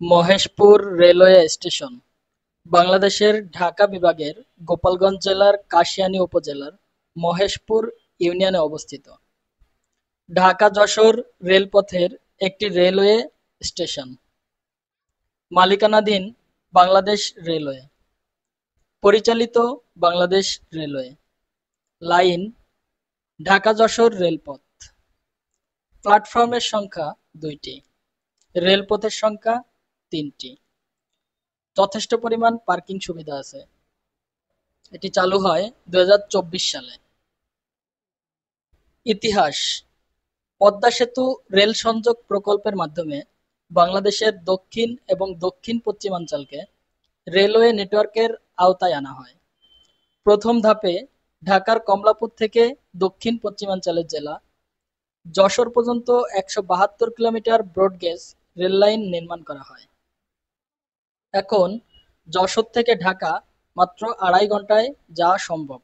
Maheshpur railway station বাংলাদেশের ঢাকা বিভাগের গোপালগঞ্জ জেলার কাশিয়ানী উপজেলার মহেশপুর ইউনিয়নে অবস্থিত। ঢাকা-যশোর রেলপথের একটি রেলওয়ে স্টেশন। মালিকানাধীন বাংলাদেশ রেলওয়ে। পরিচালিত বাংলাদেশ রেলওয়ে। লাইন ঢাকা-যশোর রেলপথ। প্ল্যাটফর্মের সংখ্যা ২টি। রেলপথের সংখ্যা ৩টি। যথেষ্ট পরিমাণ পার্কিং সুবিধা আছে। এটি চালু হয় ২০২৪ সালে। ইতিহাস: পদ্মা সেতু রেল সংযোগ প্রকল্পের মাধ্যমে বাংলাদেশের দক্ষিণ এবং দক্ষিণ-পশ্চিমাঞ্চলকে রেলওয়ে নেটওয়ার্কের আওতায় আনা হয়। প্রথম ধাপে ঢাকার কমলাপুর থেকে দক্ষিণ-পশ্চিমাঞ্চলের জেলা যশোর পর্যন্ত ১৭২ কিলোমিটার ব্রডগেজ রেললাইন নির্মাণ করা হয়। এখন যশোর থেকে ঢাকা মাত্র ২.৫ ঘন্টায় যাওয়া সম্ভব।